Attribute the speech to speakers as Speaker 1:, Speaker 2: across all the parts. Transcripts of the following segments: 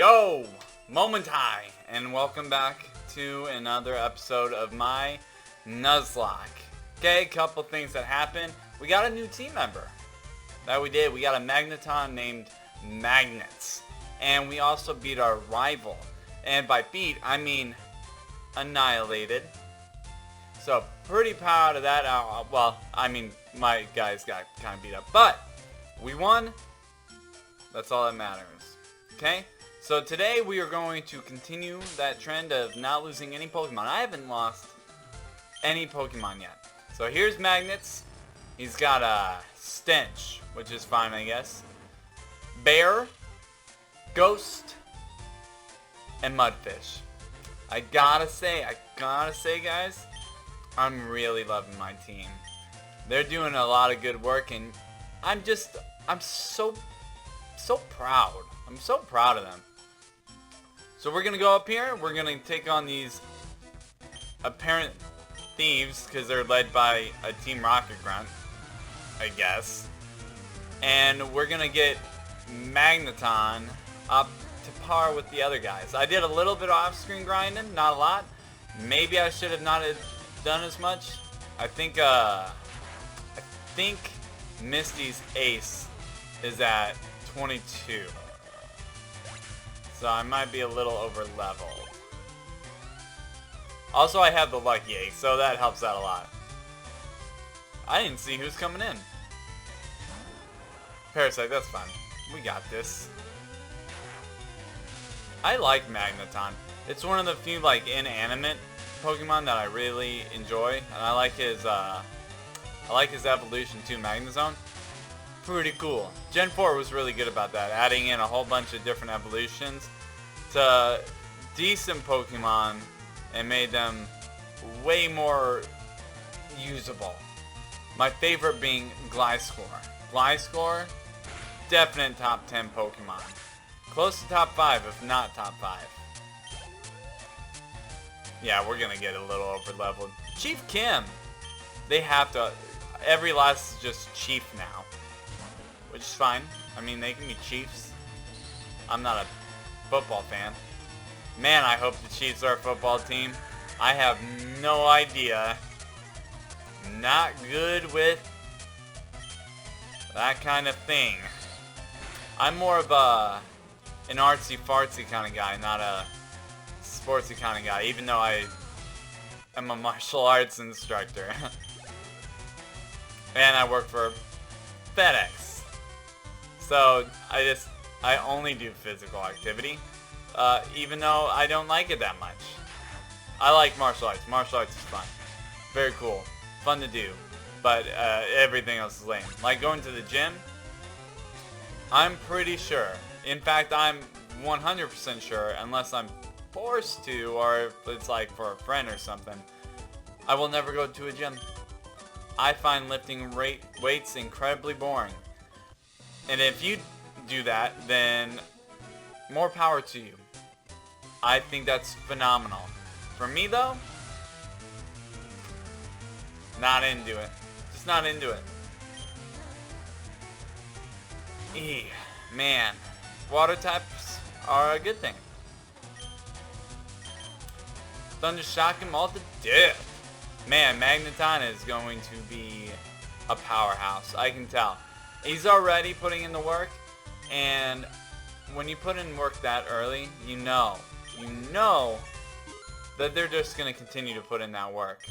Speaker 1: Yo, Moment High, and welcome back to another episode of my Nuzlock. Okay, couple things that happened. We got a new team member. That we did. We got a Magneton named Magnets. And we also beat our rival. And by beat, I mean annihilated. So, pretty proud of that. Well, I mean, my guys got kind of beat up. But, we won. That's all that matters. Okay? So today we are going to continue that trend of not losing any Pokemon. I haven't lost any Pokemon yet. So here's Magnets. He's got a Stench, which is fine, I guess. Bear, Ghost, and Mudfish. I gotta say, guys, I'm really loving my team. They're doing a lot of good work, and I'm so proud. I'm so proud of them. So we're going to go up here. We're going to take on these apparent thieves because they're led by a Team Rocket Grunt, I guess. And we're going to get Magneton up to par with the other guys. I did a little bit of off-screen grinding, not a lot. Maybe I should have not done as much. I think Misty's ace is at 22. So I might be a little over leveled. Also, I have the Lucky Egg, so that helps out a lot. I didn't see who's coming in. Parasite, that's fine. We got this. I like Magneton. It's one of the few inanimate Pokemon that I really enjoy, and I like his evolution too, Magnezone. Pretty cool. Gen 4 was really good about that, adding in a whole bunch of different evolutions to decent Pokemon and made them way more usable. My favorite being Gliscor. Gliscor, definite top 10 Pokemon. Close to top 5, if not top 5. Yeah, we're gonna get a little over leveled. Chief Kim. They have to. Every last is just Chief now. Which is fine. I mean, they can be Chiefs. I'm not a football fan. Man, I hope the Chiefs are a football team. I have no idea. Not good with that kind of thing. I'm more of an artsy-fartsy kind of guy, not a sportsy kind of guy, even though I am a martial arts instructor. And I work for FedEx. So, I only do physical activity, even though I don't like it that much. I like martial arts. Martial arts is fun. Very cool. Fun to do. But everything else is lame. Like going to the gym, I'm pretty sure. In fact, I'm 100% sure, unless I'm forced to, or if it's like for a friend or something, I will never go to a gym. I find lifting weights incredibly boring. And if you do that, then more power to you. I think that's phenomenal. For me, though, not into it. Just not into it. Man, water types are a good thing. Thunder Shock him all to death. Man, Magneton is going to be a powerhouse. I can tell. He's already putting in the work, and when you put in work that early, you know that they're just going to continue to put in that work.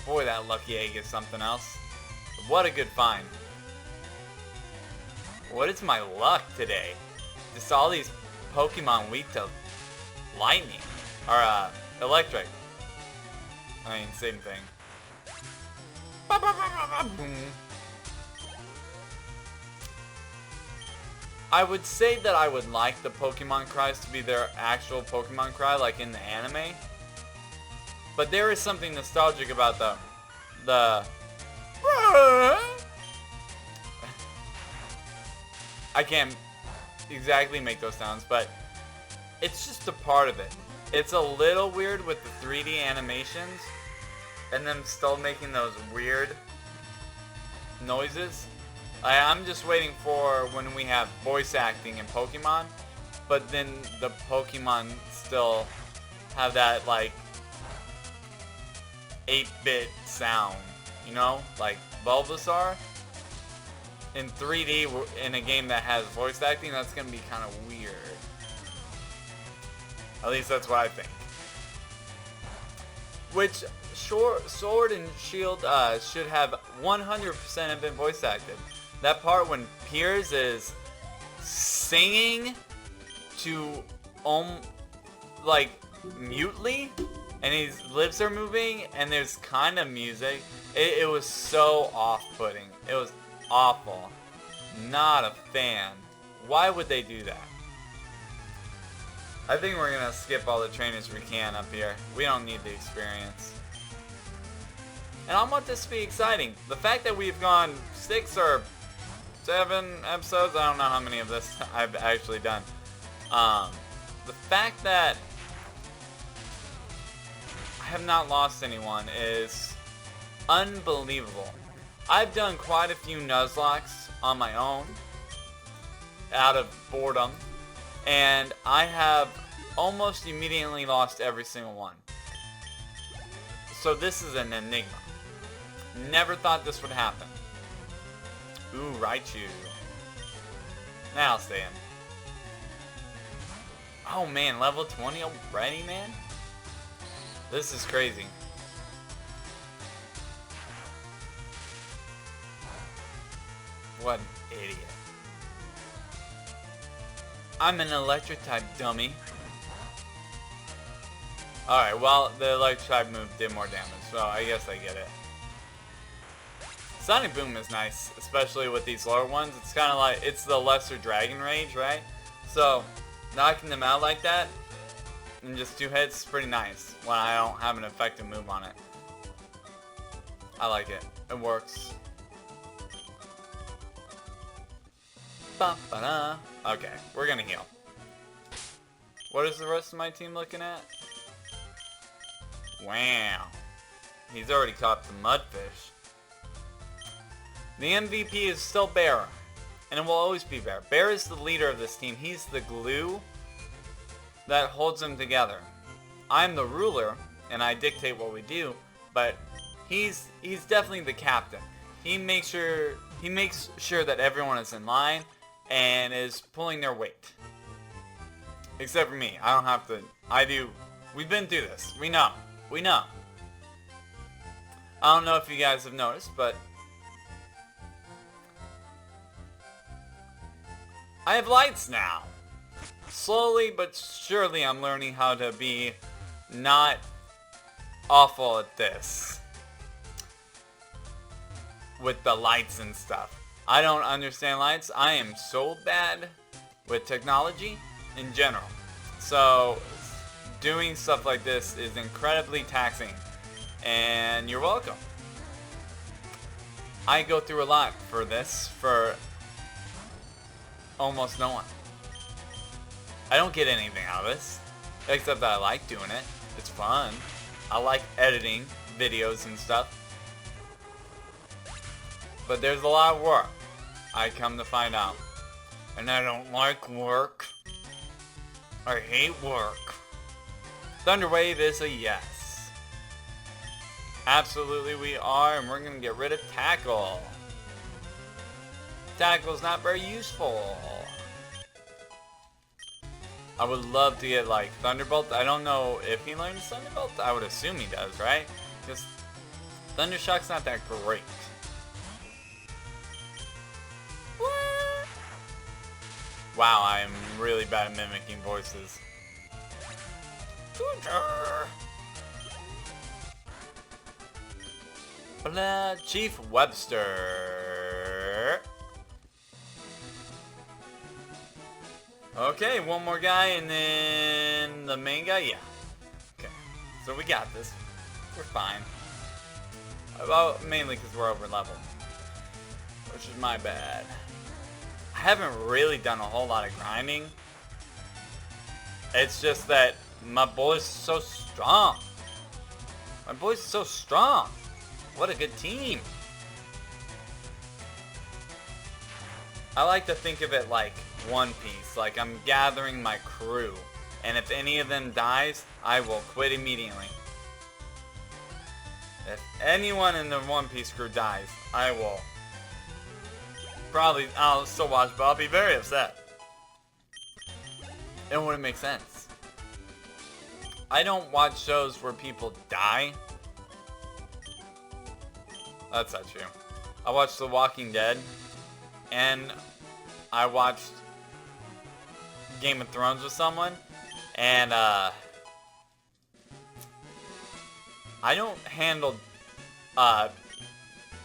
Speaker 1: Boy, that Lucky Egg is something else. What a good find. What is my luck today? Just all these Pokemon weak to lightning, or electric. I mean, same thing. I would say that I would like the Pokemon cries to be their actual Pokemon cry, like in the anime. But there is something nostalgic about the I can't exactly make those sounds, but it's just a part of it. It's a little weird with the 3D animations and them still making those weird noises. I'm just waiting for when we have voice acting in Pokemon but then the Pokemon still have that like 8-bit sound, you know, like Bulbasaur in 3D in a game that has voice acting. That's gonna be kind of weird. At least that's what I think. Which Sword and Shield should have 100% have been voice acted. That part when Piers is singing to like mutely, and his lips are moving, and there's kind of music. It was so off-putting. It was awful. Not a fan. Why would they do that? I think we're gonna skip all the trainers we can up here. We don't need the experience. And I want this to be exciting. The fact that we've gone 6 or 7 episodes, I don't know how many of this I've actually done. The fact that I have not lost anyone is unbelievable. I've done quite a few Nuzlocks on my own, out of boredom, and I have almost immediately lost every single one. So this is an enigma. Never thought this would happen. Ooh, Raichu. Now I'll stay in. Oh man, level 20 already, man? This is crazy. What an idiot. I'm an electric type dummy. Alright, well, the electric type move did more damage, so I guess I get it. Sonic Boom is nice, especially with these lower ones. It's kind of like, it's the lesser Dragon Rage, right? So, knocking them out like that, in just 2 hits, is pretty nice when I don't have an effective move on it. I like it. It works. Ba-ba-da. Okay, we're gonna heal. What is the rest of my team looking at? Wow. He's already caught the Mudfish. The MVP is still Bear, and it will always be Bear. Bear is the leader of this team. He's the glue that holds them together. I'm the ruler, and I dictate what we do, but he's definitely the captain. He makes sure that everyone is in line and is pulling their weight. Except for me. I don't have to. I do. We've been through this. We know. We know. I don't know if you guys have noticed, but I have lights now. Slowly but surely I'm learning how to be not awful at this. With the lights and stuff. I don't understand lights. I am so bad with technology in general. So doing stuff like this is incredibly taxing. And you're welcome. I go through a lot for this for almost no one. I don't get anything out of this, except that I like doing it. It's fun. I like editing videos and stuff. But there's a lot of work, I come to find out. And I don't like work. I hate work. Thunderwave is a yes. Absolutely we are, and we're going to get rid of Tackle. Tackle's not very useful. I would love to get like Thunderbolt. I don't know if he learns Thunderbolt. I would assume he does, right? Because Thundershock's not that great. What? Wow, I am really bad at mimicking voices. Chief Webster. Okay, one more guy and then the main guy, yeah. Okay, so we got this. We're fine. Well, mainly because we're over level, which is my bad. I haven't really done a whole lot of grinding. It's just that my boys are so strong. My boys are so strong. What a good team. I like to think of it like One Piece, like I'm gathering my crew, and if any of them dies, I will quit immediately. If anyone in the One Piece crew dies, I will probably, I'll still watch, but I'll be very upset. It wouldn't make sense. I don't watch shows where people die. That's not true. I watched The Walking Dead, and I watched Game of Thrones with someone, and I don't handle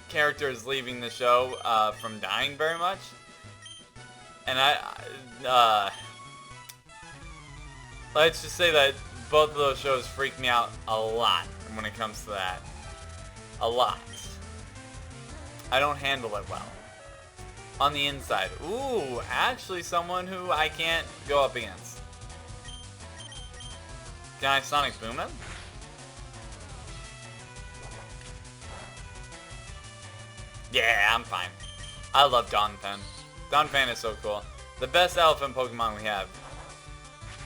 Speaker 1: characters leaving the show from dying very much, and let's just say that both of those shows freak me out a lot when it comes to that. A lot. I don't handle it well. On the inside. Ooh, actually someone who I can't go up against. Can I Sonic Boom him? Yeah, I'm fine. I love Donphan. Donphan is so cool. The best elephant Pokemon we have.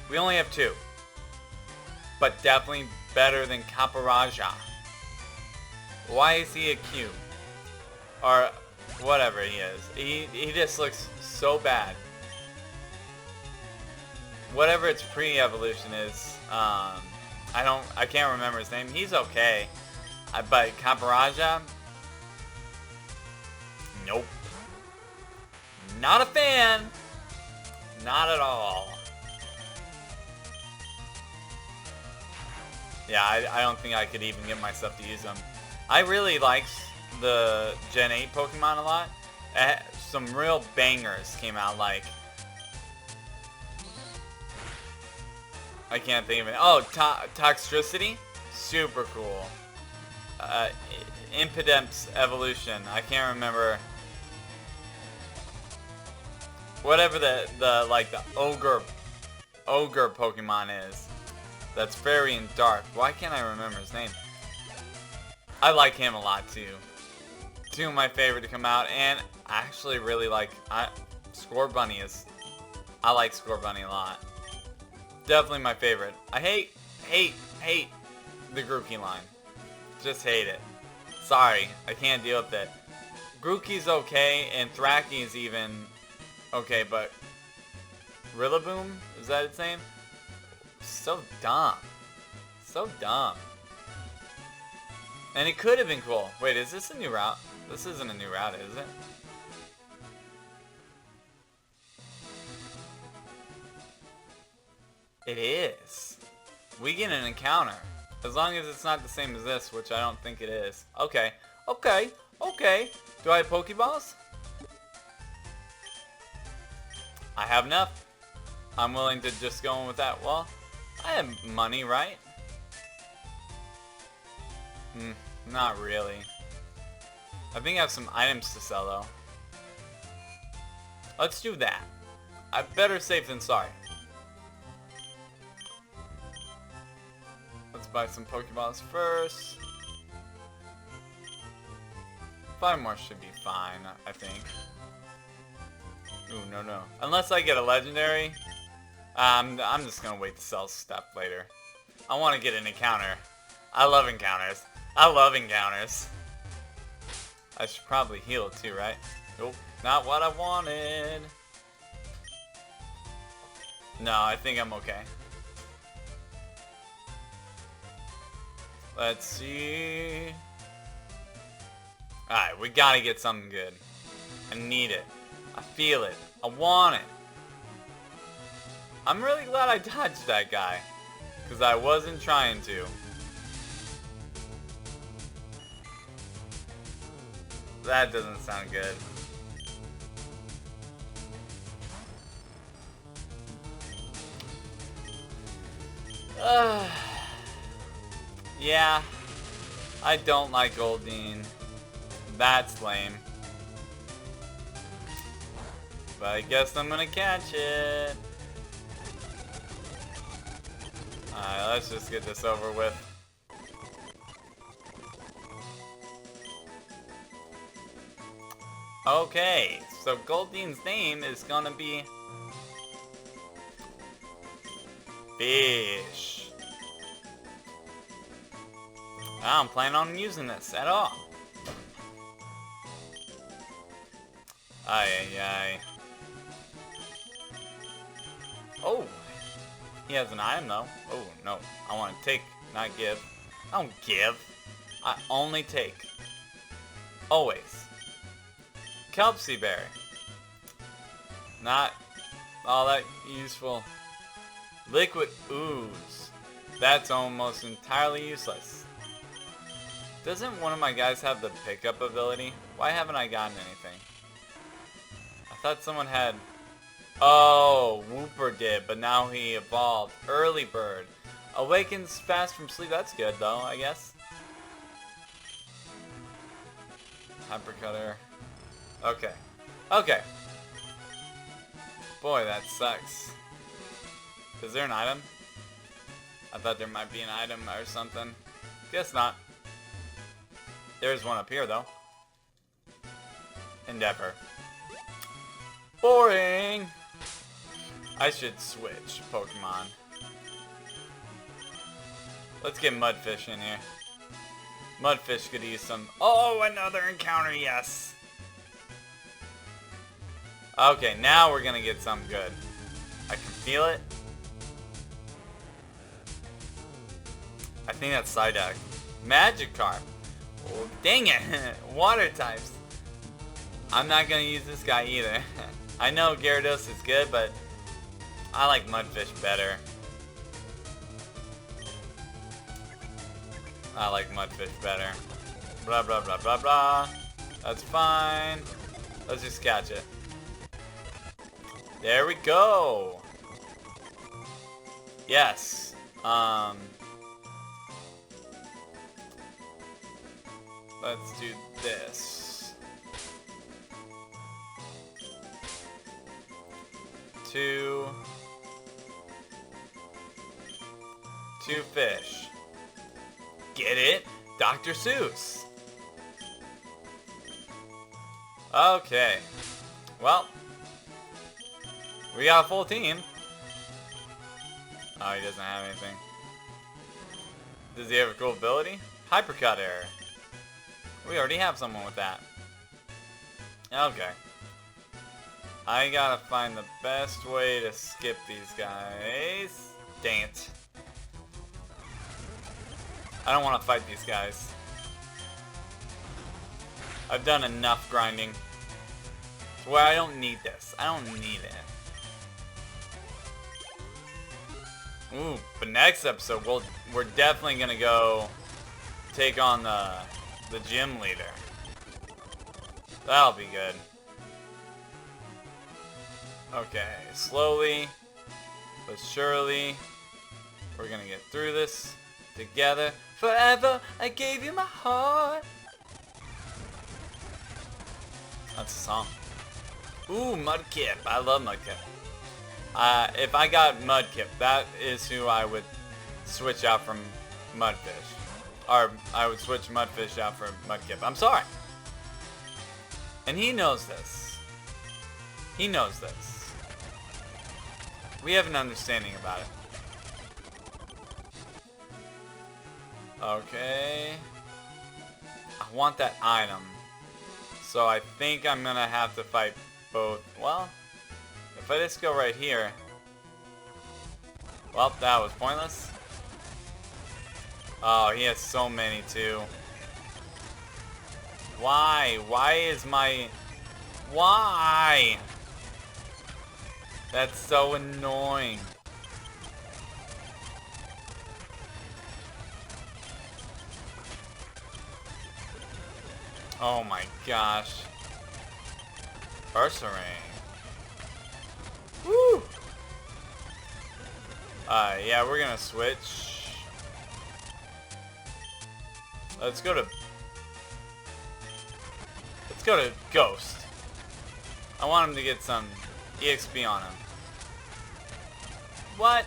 Speaker 1: We only have 2. But definitely better than Caparaja. Why is he a Q? Or whatever he is. He just looks so bad. Whatever its pre-evolution is, I can't remember his name. He's okay. But Caparaja? Nope. Not a fan. Not at all. Yeah, I don't think I could even get myself to use them. I really liked the Gen 8 Pokemon a lot. Some real bangers came out, like... I can't think of it. Oh, Toxtricity? Super cool. Impidemp's Evolution. I can't remember... Whatever the ogre Pokemon is. That's fairy and dark. Why can't I remember his name? I like him a lot too. 2 of my favorite to come out, and I actually really like Scorbunny is. I like Scorbunny a lot. Definitely my favorite. I hate the Grookey line. Just hate it. Sorry, I can't deal with it. Grookey's okay, and Thraki's even okay, but Rillaboom, is that its name? So dumb. So dumb. And it could have been cool. Wait, is this a new route? This isn't a new route, is it? It is. We get an encounter. As long as it's not the same as this, which I don't think it is. Okay. Okay. Okay. Do I have Pokeballs? I have enough. I'm willing to just go in with that. Well, I have money, right? Not really. I think I have some items to sell, though. Let's do that. I'm better safe than sorry. Let's buy some Pokeballs first. 5 more should be fine, I think. Ooh, no. Unless I get a legendary, I'm just gonna wait to sell stuff later. I want to get an encounter. I love encounters. I love encounters. I should probably heal too, right? Nope, not what I wanted. No, I think I'm okay. Let's see. Alright, we gotta get something good. I need it. I feel it. I want it. I'm really glad I dodged that guy, because I wasn't trying to. That doesn't sound good. Yeah, I don't like Goldeen. That's lame. But I guess I'm gonna catch it. Alright, let's just get this over with. Okay, so Goldeen's name is gonna be Fish. I don't plan on using this at all. Ay, ay, ay. Oh, he has an item though. Oh, no. I want to take, not give. I don't give. I only take. Always. Kelpsie berry. Not all that useful. Liquid ooze. That's almost entirely useless. Doesn't one of my guys have the pickup ability? Why haven't I gotten anything? I thought someone had... Oh, Whooper did, but now he evolved. Early Bird. Awakens fast from sleep. That's good, though, I guess. Hypercutter. Okay. Okay. Boy, that sucks. Is there an item? I thought there might be an item or something. Guess not. There's one up here, though. Endeavor. Boring! I should switch Pokemon. Let's get Mudfish in here. Mudfish could use some... Oh, another encounter, yes! Okay, now we're gonna get something good. I can feel it. I think that's Psyduck. Magikarp. Oh, dang it! Water types. I'm not gonna use this guy either. I know Gyarados is good, but I like Mudfish better. I like Mudfish better. Blah, blah, blah, blah, blah. That's fine. Let's just catch it. There we go. Yes. Let's do this. Two fish. Get it? Dr. Seuss. Okay. Well, we got a full team. Oh, he doesn't have anything. Does he have a cool ability? Hypercutter. We already have someone with that. Okay. I gotta find the best way to skip these guys. Dang it. I don't want to fight these guys. I've done enough grinding to where I don't need this. I don't need it. Ooh, but next episode we're definitely gonna go take on the gym leader. That'll be good. Okay, slowly but surely we're gonna get through this together. Forever I gave you my heart. That's a song. Ooh, Mudkip. I love Mudkip. If I got Mudkip, that is who I would switch out from Mudfish. Or I would switch Mudfish out for Mudkip. I'm sorry. And he knows this. He knows this. We have an understanding about it. Okay. I want that item. So I think I'm gonna have to fight both. Well, if I just go right here. Well, that was pointless. Oh, he has so many too. Why? Why is my... Why? That's so annoying. Oh my gosh. Ursaring. Woo! Yeah, we're gonna switch. Let's go to Ghost. I want him to get some EXP on him. What?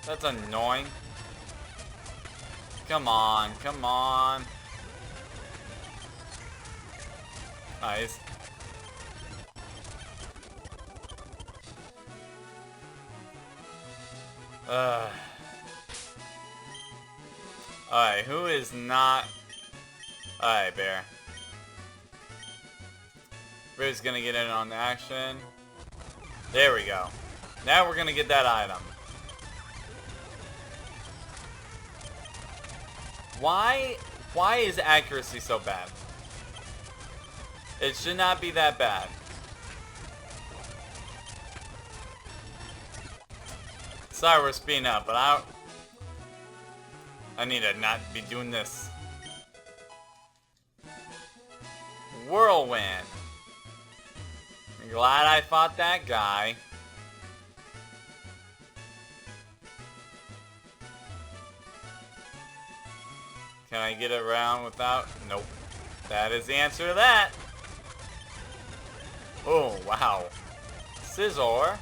Speaker 1: That's annoying. Come on, come on. Nice. Alright, who is not... Alright, Bear. Bear's gonna get in on the action. There we go. Now we're gonna get that item. Why is accuracy so bad? It should not be that bad. Sorry we're speeding up, but I need to not be doing this. Whirlwind. I'm glad I fought that guy. Can I get around without? Nope. That is the answer to that. Oh, wow. Scizor.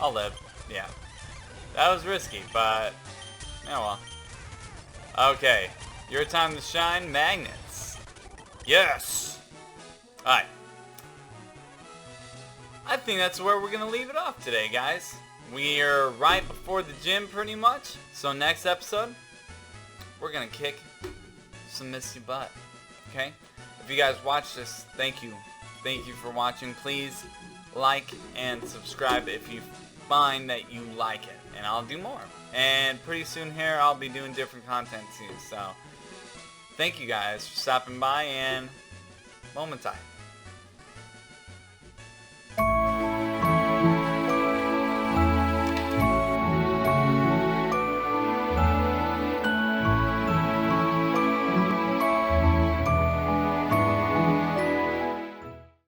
Speaker 1: I'll live. Yeah. That was risky, but... oh well. Okay. Your time to shine, magnets. Yes! Alright. I think that's where we're going to leave it off today, guys. We are right before the gym, pretty much. So next episode, we're going to kick some Misty butt. Okay? If you guys watch this, thank you. Thank you for watching. Please like and subscribe if you find that you like it. And I'll do more. And pretty soon here, I'll be doing different content too. So, thank you guys for stopping by, and moment time.